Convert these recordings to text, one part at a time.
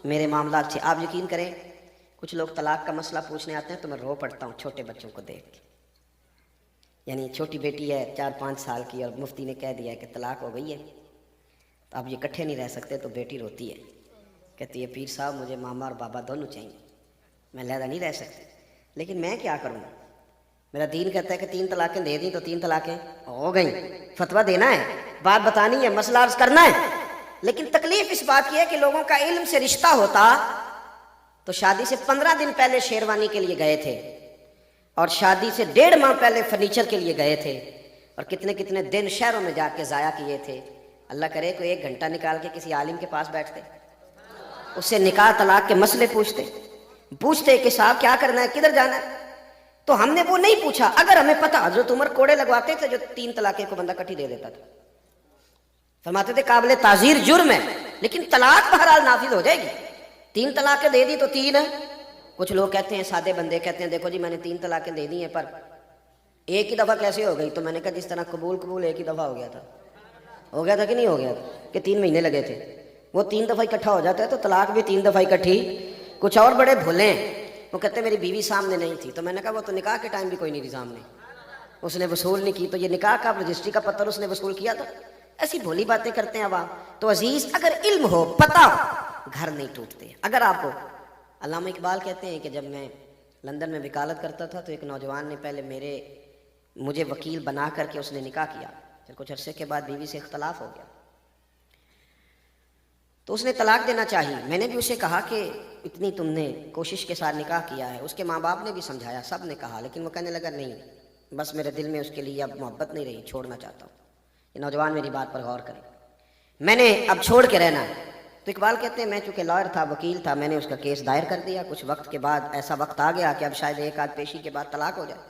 میرے معاملات سے آپ یقین کریں کچھ لوگ طلاق کا مسئلہ پوچھنے آتے ہیں تو میں رو پڑتا ہوں چھوٹے بچوں کو دیکھ کے. یعنی چھوٹی بیٹی ہے 4-5 سال کی اور مفتی نے کہہ دیا ہے کہ طلاق ہو گئی ہے تو اب یہ اکٹھے نہیں رہ سکتے, تو بیٹی روتی ہے, کہتی ہے پیر صاحب مجھے ماما اور بابا دونوں چاہیے, میں علیحدہ نہیں رہ سکتی. لیکن میں کیا کروں, میرا دین کہتا ہے کہ 3 طلاقیں دے دیں تو 3 طلاقیں ہو گئیں. فتویٰ دینا ہے, بات بتانی ہے, مسئلہ عرض کرنا ہے. لیکن تکلیف اس بات کی ہے کہ لوگوں کا علم سے رشتہ ہوتا تو شادی سے 15 دن پہلے شیروانی کے لیے گئے تھے اور شادی سے 1.5 ماہ پہلے فرنیچر کے لیے گئے تھے اور کتنے کتنے دن شہروں میں جا کے ضائع کیے تھے. اللہ کرے کوئی 1 گھنٹہ نکال کے کسی عالم کے پاس بیٹھتے, اس سے نکاح طلاق کے مسئلے پوچھتے کہ صاحب کیا کرنا ہے, کدھر جانا ہے. تو ہم نے وہ نہیں پوچھا. اگر ہمیں پتا, حضرت عمر کوڑے لگواتے تھے جو 3 طلاقیں کو بندہ کٹھی دے دیتا تھا, فرماتے تھے قابل تعزیر جرم ہے, لیکن طلاق بہرحال نافذ ہو جائے گی. 3 طلاقیں دے دی تو 3 ہے. کچھ لوگ کہتے ہیں, سادے بندے کہتے ہیں دیکھو جی میں نے 3 طلاقیں دے دی ہیں پر ایک ہی دفعہ کیسے ہو گئی. تو میں نے کہا جس طرح قبول ایک ہی دفعہ ہو گیا تھا کہ نہیں ہو گیا تھا, کہ 3 مہینے لگے تھے. وہ 3 دفعہ اکٹھا ہو جاتا ہے تو طلاق بھی 3 دفعہ اکٹھی. کچھ اور بڑے بھولے ہیں, وہ کہتے ہیں میری بیوی سامنے نہیں تھی. تو میں نے کہا وہ تو نکاح کے ٹائم بھی کوئی نہیں تھی سامنے, اس نے وصول نہیں کی, تو یہ نکاح کا رجسٹری کا پتر اس نے وصول کیا تھا. ایسی بھولی باتیں کرتے ہیں عوام. تو عزیز اگر علم ہو, پتہ ہو, گھر نہیں ٹوٹتے. اگر آپ کو, علامہ اقبال کہتے ہیں کہ جب میں لندن میں وکالت کرتا تھا تو ایک نوجوان نے پہلے مجھے وکیل بنا کر کے اس نے نکاح کیا, پھر کچھ عرصے کے بعد بیوی سے اختلاف ہو گیا تو اس نے طلاق دینا چاہی. میں نے بھی اسے کہا کہ اتنی تم نے کوشش کے ساتھ نکاح کیا ہے. اس کے ماں باپ نے بھی سمجھایا, سب نے کہا, لیکن وہ کہنے لگا نہیں, بس میرے دل میں اس کے لیے اب محبت نہیں رہی, چھوڑنا چاہتا ہوں. یہ نوجوان میری بات پر غور کریں, میں نے اب چھوڑ کے رہنا ہے. تو اقبال کہتے ہیں میں چونکہ لائر تھا, وکیل تھا, میں نے اس کا کیس دائر کر دیا. کچھ وقت کے بعد ایسا وقت آ گیا کہ اب شاید 1 آدھ پیشی کے بعد طلاق ہو جائے.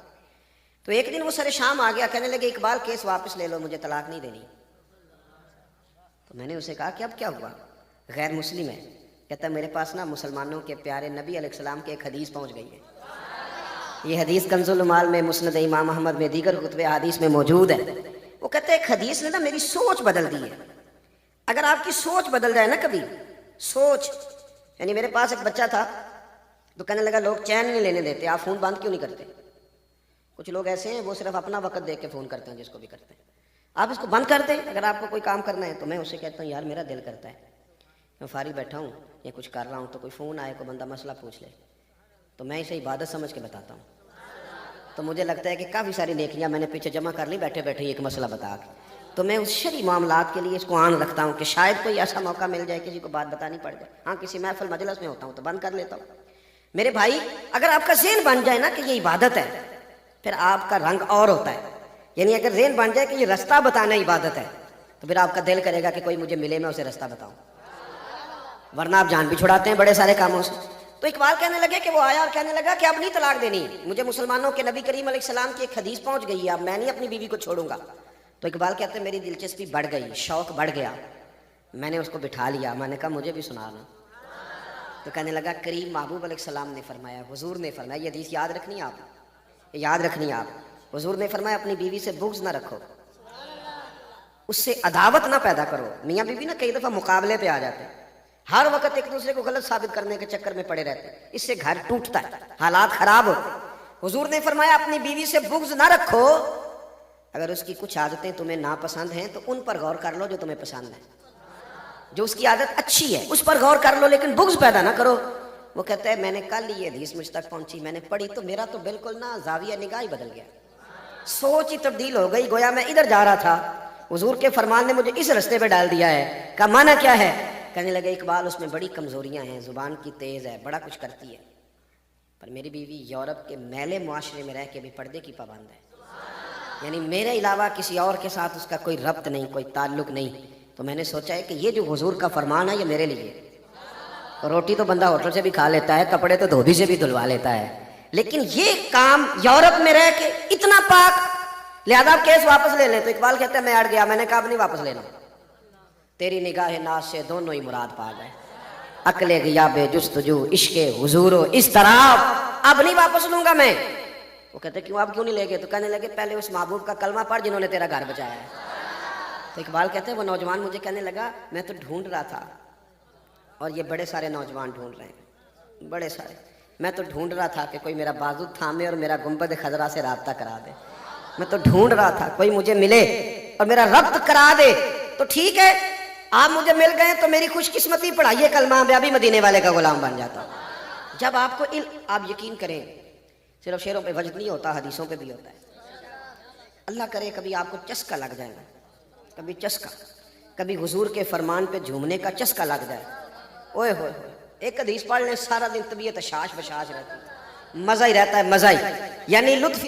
تو ایک دن وہ سر شام آ گیا, کہنے لگے اقبال کیس واپس لے لو, مجھے طلاق نہیں دینی. تو میں نے اسے کہا کہ اب کیا ہوا, غیر مسلم ہے. کہتا ہے میرے پاس نا مسلمانوں کے پیارے نبی علیہ السلام کی ایک حدیث پہنچ گئی ہے. یہ حدیث کنز العمال میں, مسند امام احمد میں, دیگر کتب احادیث میں موجود ہے. وہ کہتے ہیں ایک حدیث نے نا میری سوچ بدل دی ہے. اگر آپ کی سوچ بدل جائے نا کبھی, سوچ, یعنی میرے پاس ایک بچہ تھا تو کہنے لگا لوگ چین نہیں لینے دیتے, آپ فون بند کیوں نہیں کرتے. کچھ لوگ ایسے ہیں وہ صرف اپنا وقت دیکھ کے فون کرتے ہیں, جس کو بھی کرتے ہیں. آپ اس کو بند کر دیں اگر آپ کو کوئی کام کرنا ہے. تو میں اسے کہتا ہوں یار میرا دل کرتا ہے میں فارغ بیٹھا ہوں یا کچھ کر رہا ہوں تو کوئی فون آئے, کوئی بندہ مسئلہ پوچھ لے, تو میں اسے عبادت سمجھ کے بتاتا ہوں. تو مجھے لگتا ہے کہ کافی ساری نیکیاں میں نے پیچھے جمع کر لی بیٹھے بیٹھے ایک مسئلہ بتا کے. تو میں اس شرعی معاملات کے لیے اس کو آن رکھتا ہوں کہ شاید کوئی ایسا موقع مل جائے کسی کو بات بتانی پڑ جائے. ہاں کسی محفل مجلس میں ہوتا ہوں تو بند کر لیتا ہوں. میرے بھائی اگر آپ کا ذہن بن جائے نا کہ یہ عبادت ہے, پھر آپ کا رنگ اور ہوتا ہے. یعنی اگر ذہن بن جائے کہ یہ رستہ بتانا عبادت ہے تو پھر آپ کا دل کرے گا کہ کوئی مجھے ملے, میں اسے رستہ بتاؤں, ورنہ آپ جان بھی چھڑاتے ہیں بڑے سارے کاموں سے. تو اقبال کہنے لگے کہ وہ آیا اور کہنے لگا کہ اب نہیں طلاق دینی, مجھے مسلمانوں کے نبی کریم علیہ السلام کی ایک حدیث پہنچ گئی ہے, اب میں نہیں اپنی بیوی کو چھوڑوں گا. تو اقبال کہتے ہیں میری دلچسپی بڑھ گئی, شوق بڑھ گیا, میں نے اس کو بٹھا لیا, میں نے کہا مجھے بھی سنانا. تو کہنے لگا کریم محبوب علیہ السلام نے فرمایا, حضور نے فرمایا, یہ حدیث یاد رکھنی ہے آپ, یاد رکھنی ہے آپ. حضور نے فرمایا اپنی بیوی سے بغض نہ رکھو, اس سے عداوت نہ پیدا کرو. میاں بیوی نا کئی دفعہ مقابلے پہ آ جاتے ہیں, ہر وقت ایک دوسرے کو غلط ثابت کرنے کے چکر میں پڑے رہتے ہیں, اس سے گھر ٹوٹتا ہے, حالات خراب ہوتے ہیں. حضور نے فرمایا اپنی بیوی سے بغض نہ رکھو, اگر اس کی کچھ عادتیں تمہیں ناپسند ہیں تو ان پر غور کر لو جو تمہیں پسند ہے. جو اس کی عادت اچھی ہے اس پر غور کر لو, لیکن بغض پیدا نہ کرو. وہ کہتا ہے میں نے کل یہ حدیث مجھ تک پہنچی, میں نے پڑھی تو میرا تو بالکل نا زاویہ نگاہ ہی بدل گیا, سوچ ہی تبدیل ہو گئی, گویا میں ادھر جا رہا تھا, حضور کے فرمان نے مجھے اس رستے پہ ڈال دیا ہے. کا معنی کیا ہے؟ کہنے لگے اقبال اس میں بڑی کمزوریاں ہیں, زبان کی تیز ہے, بڑا کچھ کرتی ہے, پر میری بیوی یورپ کے میلے معاشرے میں رہ کے بھی پردے کی پابند ہے. یعنی میرے علاوہ کسی اور کے ساتھ اس کا کوئی ربط نہیں, کوئی تعلق نہیں. تو میں نے سوچا ہے کہ یہ جو حضور کا فرمان ہے یہ میرے لیے. روٹی تو بندہ ہوٹل سے بھی کھا لیتا ہے, کپڑے تو دھوبی سے بھی دھلوا لیتا ہے, لیکن یہ کام یورپ میں رہ کے اتنا پاک, لہذا آپ کیس واپس لے لیں. تو اقبال کہتے ہیں میں اڑ گیا, میں نے کہا اب نہیں واپس لینا, تیری نگاہ ناز سے دونوں ہی مراد پا گئے, عقل غیاب جستجو عشق حضور و اضطراب, اب نہیں واپس لوں گا میں. وہ کہتے کیوں, آپ کیوں نہیں لے گئے؟ تو کہنے لگے پہلے اس محبوب کا کلمہ پڑھ جنہوں نے تیرا گھر بچایا ہے. تو اقبال کہتے ہیں وہ نوجوان مجھے کہنے لگا میں تو ڈھونڈ رہا تھا اور یہ بڑے سارے نوجوان ڈھونڈ رہے ہیں، بڑے سارے. میں تو ڈھونڈ رہا تھا کہ کوئی میرا بازو تھامے اور میرا گنبد خضرا سے رابطہ کرا دے. میں تو ڈھونڈ رہا تھا کوئی مجھے ملے اور میرا ربط کرا دے. تو ٹھیک ہے، آپ مجھے مل گئے تو میری خوش قسمتی، پڑھائیے کلمہ، میں ابھی مدینے والے کا غلام بن جاتا ہوں. جب آپ کو آپ یقین کریں، صرف شعروں پہ وجد نہیں ہوتا، حدیثوں پہ بھی ہوتا ہے. اللہ کرے کبھی آپ کو چسکا لگ جائے گا، کبھی چسکا، کبھی حضور کے فرمان پہ جھومنے کا چسکا لگ جائے. اوئے ہوئے ہوئے، ایک حدیث پڑھ لیں، سارا دن طبیعت شاش بشاش رہتی ہے، مزہ ہی رہتا ہے، مزہ ہی، یعنی لطف